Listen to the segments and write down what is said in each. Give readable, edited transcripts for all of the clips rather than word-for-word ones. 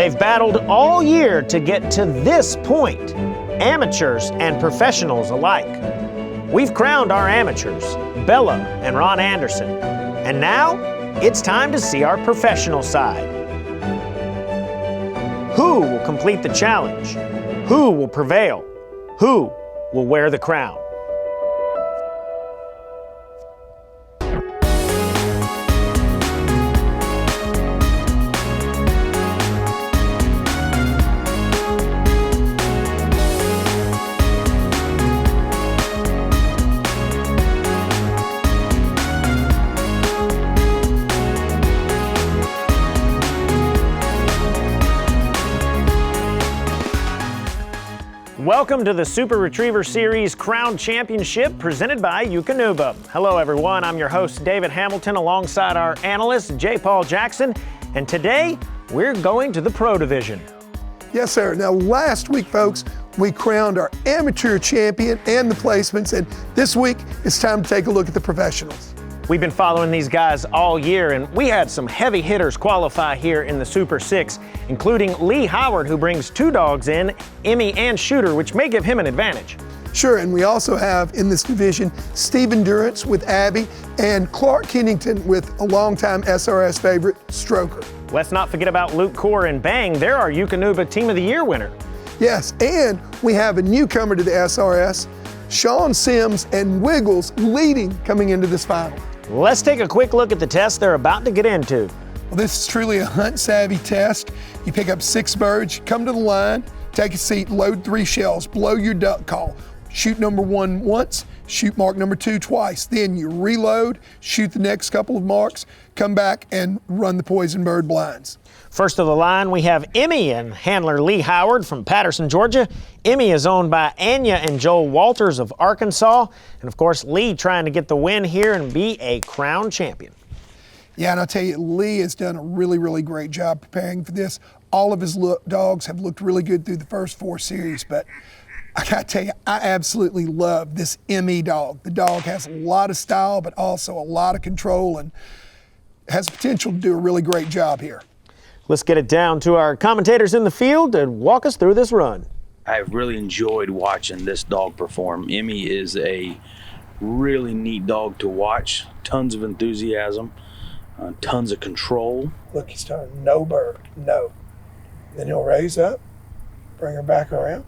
They've battled all year to get to this point, amateurs and professionals alike. We've crowned our amateurs, Bella and Ron Anderson, and now it's time to see our professional side. Who will complete the challenge? Who will prevail? Who will wear the crown? Welcome to the Super Retriever Series Crown Championship presented by Eukanuba. Hello everyone, I'm your host David Hamilton alongside our analyst J. Paul Jackson, and today we're going to the Pro Division. Yes sir, now last week folks, we crowned our amateur champion and the placements, and this week it's time to take a look at the professionals. We've been following these guys all year, and we had some heavy hitters qualify here in the Super 6, including Lee Howard, who brings two dogs in, Emmy and Shooter, which may give him an advantage. Sure, and we also have in this division Steve Durance with Abby and Clark Kennington with a longtime SRS favorite, Stroker. Let's not forget about Luke Core and Bang. They're our Eukanuba Team of the Year winner. Yes, and we have a newcomer to the SRS, Sean Sims and Wiggles leading coming into this final. Let's take a quick look at the test they're about to get into. Well, this is truly a hunt-savvy test. You pick up 6 birds, you come to the line, take a seat, load 3 shells, blow your duck call. Shoot number 1 once, shoot mark number 2 twice. Then you reload, shoot the next couple of marks, come back and run the poison bird blinds. First of the line, we have Emmy and handler Lee Howard from Patterson, Georgia. Emmy is owned by Anya and Joel Walters of Arkansas. And of course, Lee trying to get the win here and be a crown champion. Yeah, and I'll tell you, Lee has done a really great job preparing for this. All of his dogs have looked really good through the first 4 series, but I gotta tell you, I absolutely love this Emmy dog. The dog has a lot of style, but also a lot of control and has potential to do a really great job here. Let's get it down to our commentators in the field and walk us through this run. I've really enjoyed watching this dog perform. Emmy is a really neat dog to watch. Tons of enthusiasm, tons of control. Look, he's turning no bird, no. Then he'll raise up, bring her back around.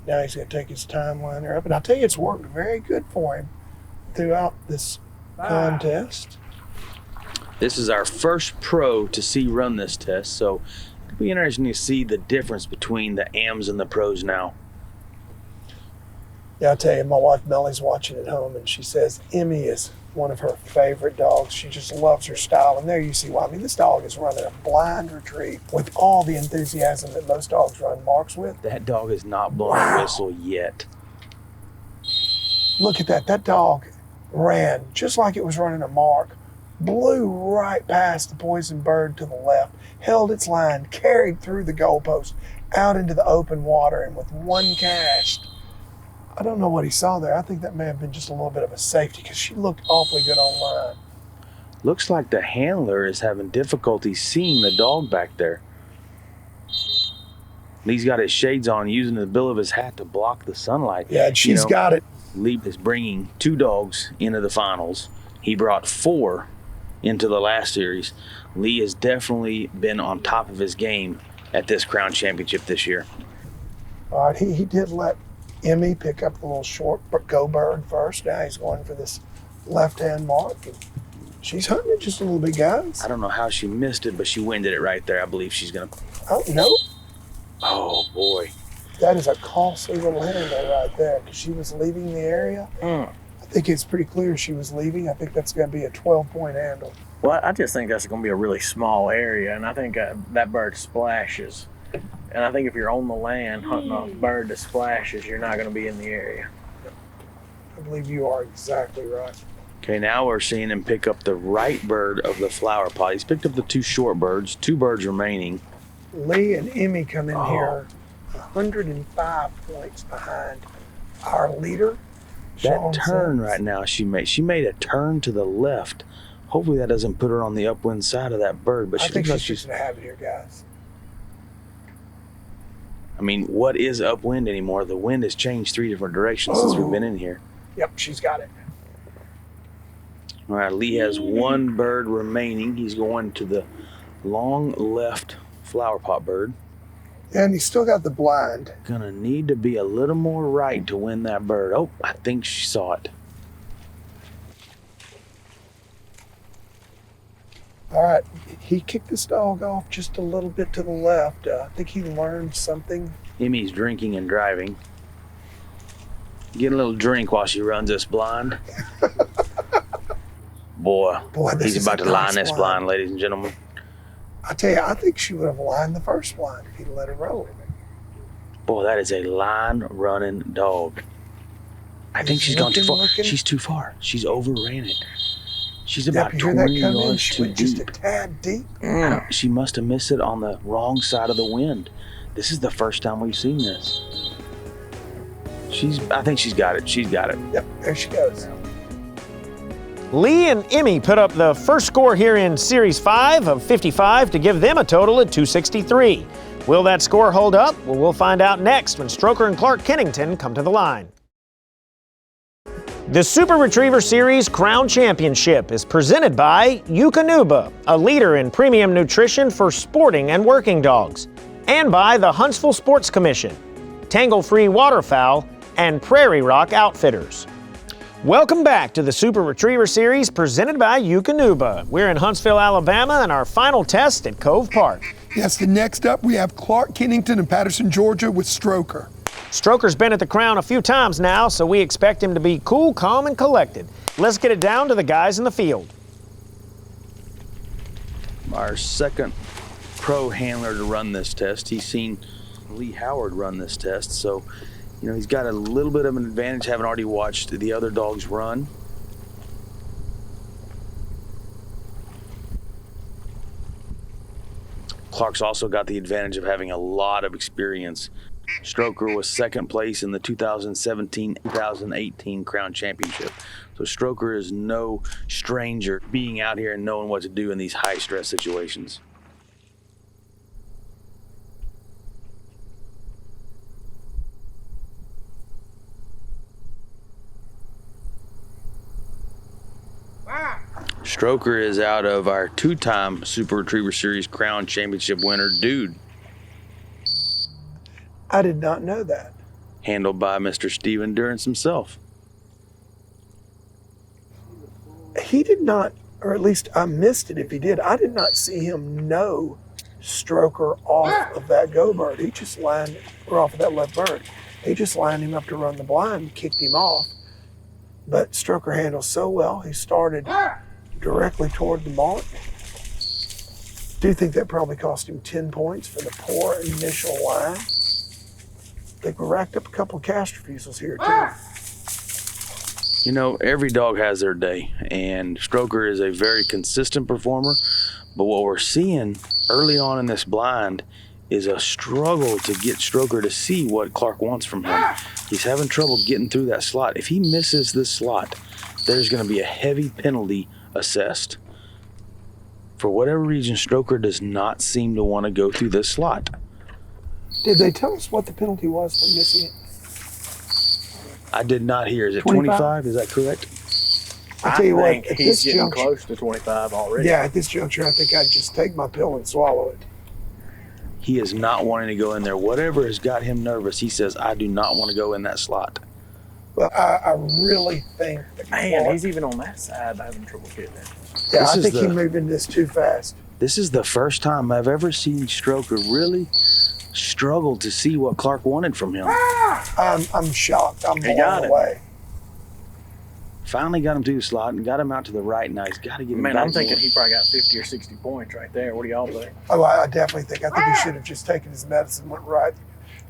Now he's going to take his time, line her up. And I'll tell you, it's worked very good for him throughout this contest. This is our first pro to see run this test, so it'll be interesting to see the difference between the AMs and the pros now. Yeah, I'll tell you, my wife Mellie's watching at home, and she says Emmy is one of her favorite dogs. She just loves her style, and there you see why. I mean, this dog is running a blind retrieve with all the enthusiasm that most dogs run marks with. That dog is not blowing a whistle yet. Look at that. That dog ran just like it was running a mark. Blew right past the poison bird to the left, held its line, carried through the goalpost, out into the open water, and with one cast, I don't know what he saw there. I think that may have been just a little bit of a safety because she looked awfully good online. Looks like the handler is having difficulty seeing the dog back there. Lee's got his shades on, using the bill of his hat to block the sunlight. Yeah, and she's got it. Lee is bringing 2 dogs into the finals. He brought 4 into the last series. Lee has definitely been on top of his game at this Crown Championship this year. All right, he did let Emmy pick up the little short go bird first. Now he's going for this left-hand mark. And she's hunting it just a little bit, guys. I don't know how she missed it, but she winded it right there. I believe she's gonna. Oh, no. Oh, boy. That is a costly little handle right there because she was leaving the area. I think it's pretty clear she was leaving. I think that's going to be a 12-point handle. Well, I just think that's going to be a really small area, and I think that bird splashes. And I think if you're on the land hunting a bird that splashes, you're not going to be in the area. I believe you are exactly right. Okay, now we're seeing him pick up the right bird of the flower pot. He's picked up the 2 short birds, 2 birds remaining. Lee and Emmy come in here 105 points behind our leader. That turn right now she made a turn to the left. Hopefully that doesn't put her on the upwind side of that bird. But I think she's going to have it here, guys. mean, what is upwind anymore? The wind has changed 3 different directions since we've been in here. Yep, she's got it. All right, Lee has 1 bird remaining. He's going to the long left flower pot bird. And he's still got the blind. Gonna need to be a little more right to win that bird. Oh, I think she saw it. All right, he kicked this dog off just a little bit to the left. I think he learned something. Emmy's drinking and driving. Get a little drink while she runs this blind. Boy, this he's is about a to line nice this blind, ladies and gentlemen. I tell you, I think she would have lined the first blind if he'd let her roll. Boy, that is a line-running dog. I think she's gone too far. Looking. She's too far. She's overran it. She's Yep, about you hear 20 that come in? yards She too went just a deep. tad deep. She must have missed it on the wrong side of the wind. This is the first time we've seen this. I think she's got it. She's got it. Yep, there she goes. Lee and Emmy put up the first score here in Series 5 of 55 to give them a total of 263. Will that score hold up? Well, we'll find out next when Stroker and Clark Kennington come to the line. The Super Retriever Series Crown Championship is presented by Eukanuba, a leader in premium nutrition for sporting and working dogs, and by the Huntsville Sports Commission, Tangle-Free Waterfowl, and Prairie Rock Outfitters. Welcome back to the Super Retriever Series presented by Eukanuba. We're in Huntsville, Alabama, and our final test at Cove Park. Yes, the next up we have Clark Kennington in Patterson, Georgia with Stroker. Stroker's been at the Crown a few times now, so we expect him to be cool, calm, and collected. Let's get it down to the guys in the field. Our second pro handler to run this test. He's seen Lee Howard run this test, so he's got a little bit of an advantage having already watched the other dogs run. Clark's also got the advantage of having a lot of experience. Stroker was second place in the 2017-2018 Crown Championship. So Stroker is no stranger being out here and knowing what to do in these high stress situations. Stroker is out of our 2-time Super Retriever Series Crown Championship winner, Dude. I did not know that. Handled by Mr. Steve Durance himself. He did not, or at least I missed it if he did. I did not see him know Stroker off of that go bird. He just lined, or off of that left bird. He just lined him up to run the blind and kicked him off. But Stroker handled so well, he started directly toward the mark. Do think that probably cost him 10 points for the poor initial line. I think we racked up a couple of cash refusals here too. Every dog has their day, and Stroker is a very consistent performer. But what we're seeing early on in this blind is a struggle to get Stroker to see what Clark wants from him. He's having trouble getting through that slot. If he misses this slot, there's going to be a heavy penalty assessed. For whatever reason, Stroker does not seem to want to go through this slot. Did they tell us what the penalty was for missing it? I did not hear. Is it 25? 25? Is that correct? I tell you what, think at he's this getting juncture, close to 25 already. yeah, at this juncture, I think I'd just take my pill and swallow it. He is not wanting to go in there. Whatever has got him nervous, he says, I do not want to go in that slot. Well, I really think that Man, he's even on that side having trouble getting it. yeah, This I is think he the- moved into this too fast. This is the first time I've ever seen Stroker really struggle to see what Clark wanted from him. I'm shocked. I'm He got blown it. away. Finally got him through the slot and got him out to the right. Now he's got to get him Man, back I'm thinking in. he probably got 50 or 60 points right there. What do y'all think? Oh, I definitely think. I think he should have just taken his medicine, went right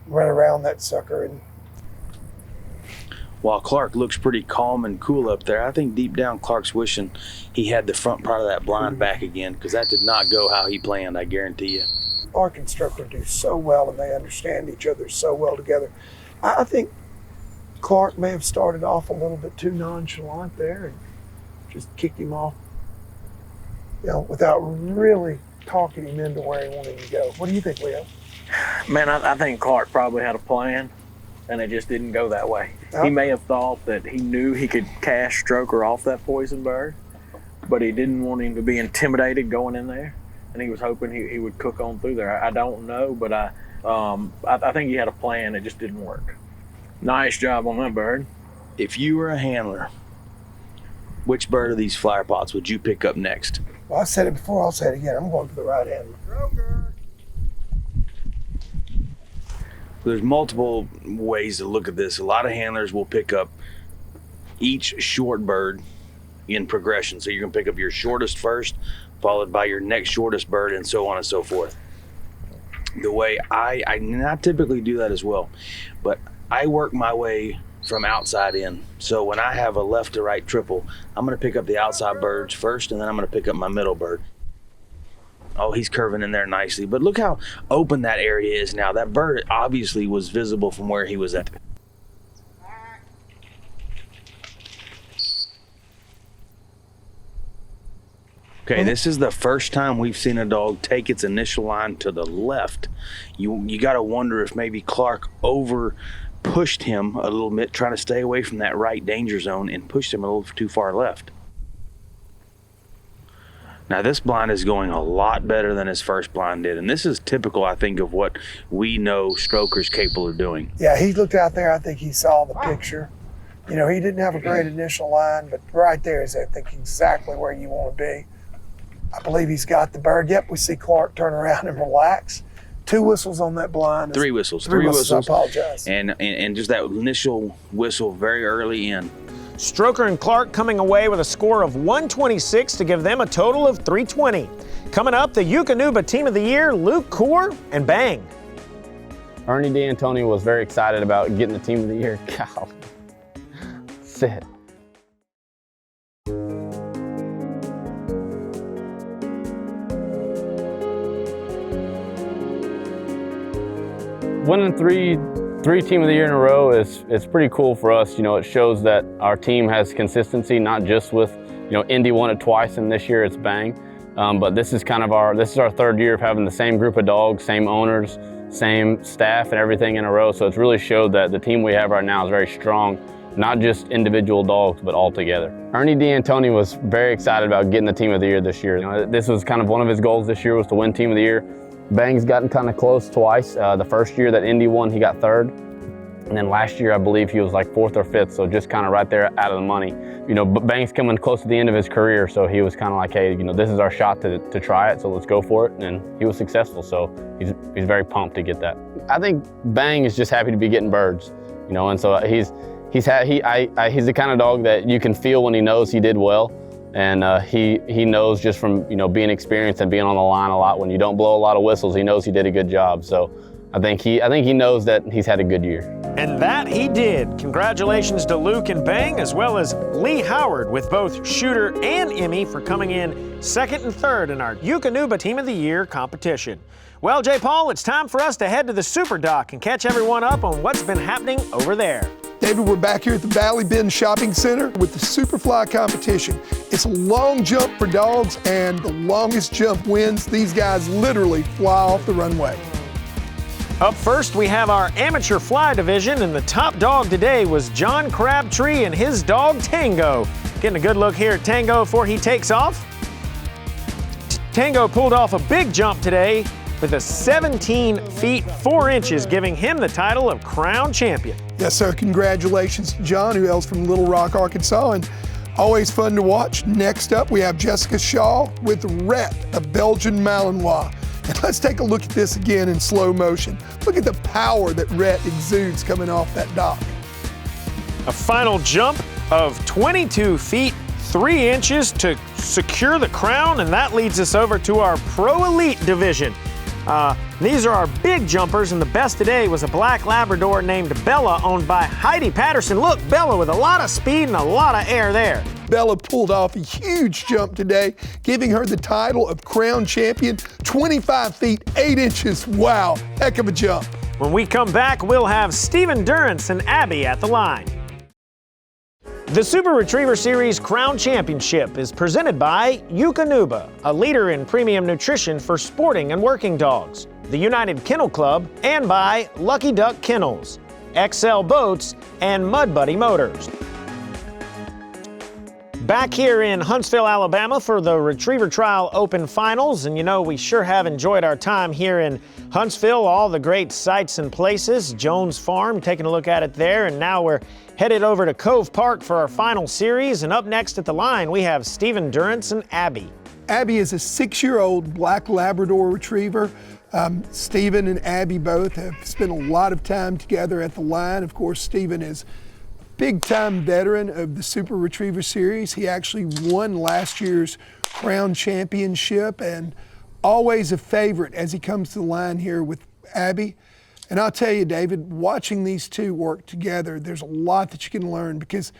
around that sucker, and While Clark looks pretty calm and cool up there, I think deep down Clark's wishing he had the front part of that blind back again, because that did not go how he planned, I guarantee you. Clark and Stroker do so well, and they understand each other so well together. I think Clark may have started off a little bit too nonchalant there and just kicked him off, without really talking him into where he wanted to go. What do you think, Leo? Man, I think Clark probably had a plan, and it just didn't go that way. Yep. He may have thought that he knew he could cash Stroker off that poison bird, but he didn't want him to be intimidated going in there, and he was hoping he would cook on through there. I don't know, but I think he had a plan. It just didn't work. Nice job on that bird. If you were a handler, which bird of these flower pots would you pick up next? Well, I said it before, I'll say it again. I'm going to the right hand. There's multiple ways to look at this. A lot of handlers will pick up each short bird in progression. So you're gonna pick up your shortest first, followed by your next shortest bird, and so on and so forth. The way I not typically do that as well, but I work my way from outside in. So when I have a left to right triple, I'm gonna pick up the outside birds first, and then I'm gonna pick up my middle bird. Oh, he's curving in there nicely, but look how open that area is now. That bird obviously was visible from where he was at. Okay, this is the first time we've seen a dog take its initial line to the left. You got to wonder if maybe Clark over pushed him a little bit, trying to stay away from that right danger zone, and pushed him a little too far left. Now this blind is going a lot better than his first blind did, and this is typical, I think, of what we know Stroker's capable of doing. Yeah, he looked out there. I think he saw the picture. You know, he didn't have a great initial line, but right there is, I think, exactly where you want to be. I believe he's got the bird. Yep, we see Clark turn around and relax. 2 whistles on that blind. Three whistles. I apologize. And just that initial whistle very early in. Stroker and Clark coming away with a score of 126 to give them a total of 320. Coming up, the Eukanuba Team of the Year, Luke Coor and Bang. Ernie D'Antoni was very excited about getting the Team of the Year. Cow. Sit. Winning three Team of the Year in a row is pretty cool for us. You know, it shows that our team has consistency, not just with, you know, Indy won it twice and this year it's Bang. But this is kind of our 3rd year of having the same group of dogs, same owners, same staff and everything in a row. So it's really showed that the team we have right now is very strong, not just individual dogs, but all together. Ernie D'Antoni was very excited about getting the Team of the Year this year. You know, this was kind of one of his goals this year, was to win Team of the Year. Bang's gotten kind of close twice. The first year that Indy won, he got 3rd. And then last year, I believe he was like 4th or 5th, so just kind of right there out of the money. You know, but Bang's coming close to the end of his career, so he was kind of like, hey, you know, this is our shot to try it, so let's go for it. And he was successful, so he's very pumped to get that. I think Bang is just happy to be getting birds, you know, and so he's the kind of dog that you can feel when he knows he did well. And he knows just from, you know, being experienced and being on the line a lot, when you don't blow a lot of whistles, he knows he did a good job. So I think he knows that he's had a good year. And that he did. Congratulations to Luke and Bang, as well as Lee Howard with both Shooter and Emmy for coming in 2nd and 3rd in our Eukanuba Team of the Year competition. Well, J. Paul, it's time for us to head to the Super Dock and catch everyone up on what's been happening over there. David, we're back here at the Valley Bend Shopping Center with the Superfly competition. It's a long jump for dogs, and the longest jump wins. These guys literally fly off the runway. Up first, we have our amateur fly division, and the top dog today was John Crabtree and his dog Tango. Getting a good look here at Tango before he takes off. Tango pulled off a big jump today with a 17 feet 4 inches, giving him the title of Crown Champion. Yes, sir. Congratulations to John, who hails from Little Rock, Arkansas, and always fun to watch. Next up, we have Jessica Shaw with Rhett, a Belgian Malinois. And let's take a look at this again in slow motion. Look at the power that Rhett exudes coming off that dock. A final jump of 22 feet 3 inches to secure the crown, and that leads us over to our Pro Elite division. These are our big jumpers, and the best today was a black Labrador named Bella, owned by Heidi Patterson. Look, Bella with a lot of speed and a lot of air there. Bella pulled off a huge jump today, giving her the title of Crown Champion, 25 feet 8 inches. Wow, heck of a jump. When we come back, we'll have Stephen Durrance and Abby at the line. The Super Retriever Series Crown Championship is presented by Eukanuba, a leader in premium nutrition for sporting and working dogs. the United Kennel Club, and by Lucky Duck Kennels, XL Boats, and Mud Buddy Motors. Back here in Huntsville, Alabama for the Retriever Trial Open Finals, and you know, we sure have enjoyed our time here in Huntsville, all the great sights and places, Jones Farm, taking a look at it there, and now we're headed over to Cove Park for our final series, and up next at the line we have Stephen Durrance and Abby. Abby is a 6-year-old black Labrador Retriever. Stephen and Abby both have spent a lot of time together at the line. Of course, Stephen is a big-time veteran of the Super Retriever Series. He actually won last year's Crown Championship and always a favorite as he comes to the line here with Abby. And I'll tell you, David, watching these two work together, there's a lot that you can learn because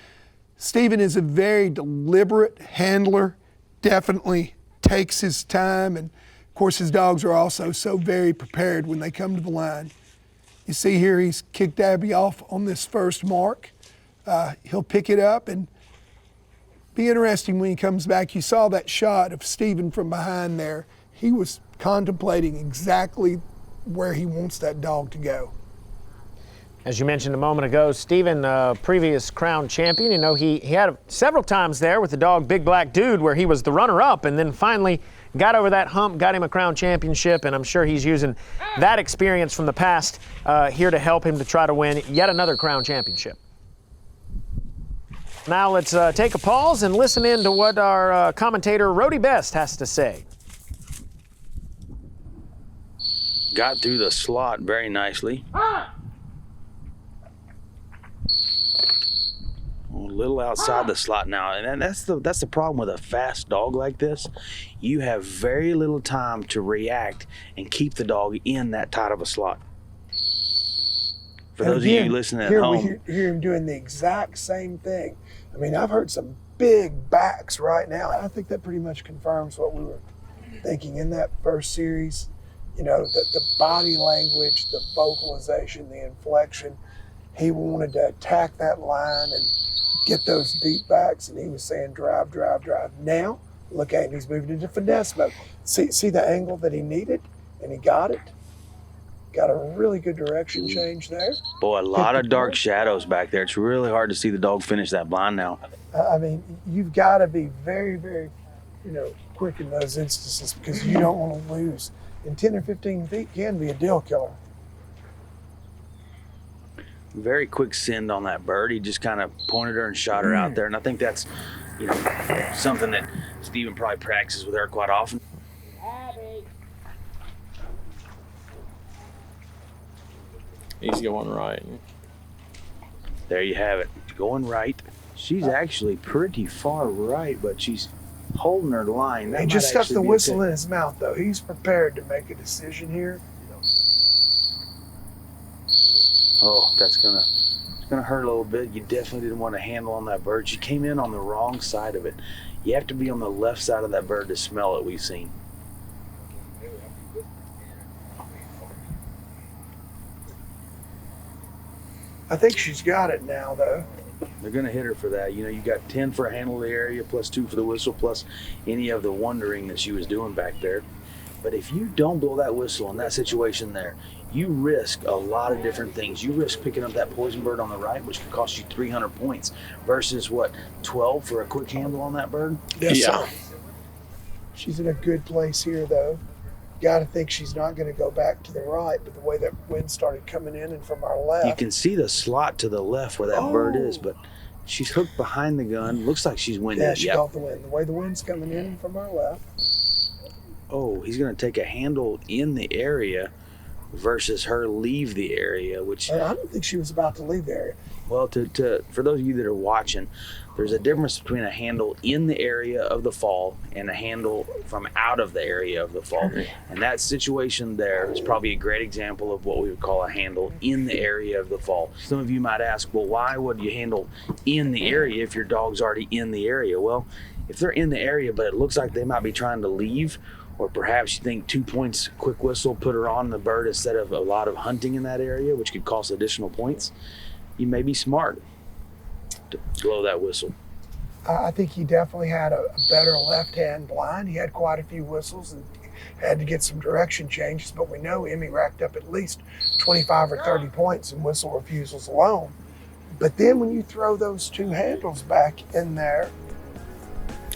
Stephen is a very deliberate handler, definitely takes his time, and of course his dogs are also so very prepared when they come to the line. You see here he's kicked Abby off on this first mark. He'll pick it up and be interesting when he comes back. You saw that shot of Stephen from behind there. He was contemplating exactly where he wants that dog to go. As you mentioned a moment ago, Stephen, previous Crown champion, you know, he had several times there with the dog Big Black Dude where he was the runner-up and then finally got over that hump, got him a Crown championship, and I'm sure he's using that experience from the past here to help him to try to win yet another Crown championship. Now let's take a pause and listen in to what our commentator Rhodey Best has to say. Got through the slot very nicely. A little outside the slot now, and that's the problem with a fast dog like this. You have very little time to react and keep the dog in that tight of a slot. For those of you listening at home, we hear him doing the exact same thing. I mean, I've heard some big backs right now. I think that pretty much confirms what we were thinking in that first series. You know, the body language, the vocalization, the inflection. He wanted to attack that line and get those deep backs, and he was saying drive, drive, drive. Now, look at him, he's moving into finesse mode. See the angle that he needed, and he got it. Got a really good direction change there. Boy, a lot of dark shadows back there. It's really hard to see the dog finish that blind now. I mean, you've got to be very, very, quick in those instances because you don't want to lose. And 10 or 15 feet can be a deal killer. Very quick send on that bird. He just kind of pointed her and shot her out there. And I think that's, something that Stephen probably practices with her quite often. He's going right. There you have it. Going right. She's actually pretty far right, but she's holding her line. He just stuck the whistle in his mouth, though. He's prepared to make a decision here. Oh, it's gonna hurt a little bit. You definitely didn't want to handle on that bird. She came in on the wrong side of it. You have to be on the left side of that bird to smell it, we've seen. I think she's got it now, though. They're going to hit her for that. You got 10 for a handle of the area, plus 2 for the whistle, plus any of the wondering that she was doing back there. But if you don't blow that whistle in that situation there, you risk a lot of different things. You risk picking up that poison bird on the right, which could cost you 300 points, versus, 12 for a quick handle on that bird? Yes, yeah. She's in a good place here, though. Got to think she's not going to go back to the right, but the way that wind started coming in and from our left. You can see the slot to the left where that bird is, but she's hooked behind the gun. Looks like she's winded. Yeah, she caught the wind. The way the wind's coming in from our left. Oh, he's going to take a handle in the area versus her leave the area, which I don't think she was about to leave the area. Well, for those of you that are watching, there's a difference between a handle in the area of the fall and a handle from out of the area of the fall. And that situation there is probably a great example of what we would call a handle in the area of the fall. Some of you might ask, well, why would you handle in the area if your dog's already in the area? Well, if they're in the area, but it looks like they might be trying to leave, or perhaps you think 2 points, quick whistle, put her on the bird instead of a lot of hunting in that area, which could cost additional points, you may be smart to blow that whistle. I think he definitely had a better left-hand blind. He had quite a few whistles and had to get some direction changes, but we know Emmy racked up at least 25 or 30 points in whistle refusals alone. But then when you throw those two handles back in there,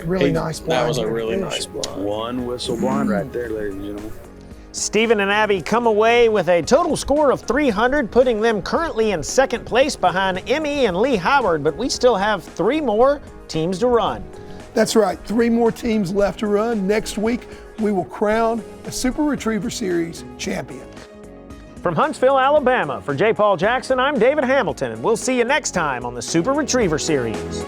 really nice blind. That was a really nice blind. One whistle blind right there, ladies and gentlemen. Stephen and Abby come away with a total score of 300, putting them currently in second place behind Emmy and Lee Howard, but we still have 3 more teams to run. That's right, 3 more teams left to run. Next week, we will crown a Super Retriever Series champion. From Huntsville, Alabama, for J. Paul Jackson, I'm David Hamilton, and we'll see you next time on the Super Retriever Series.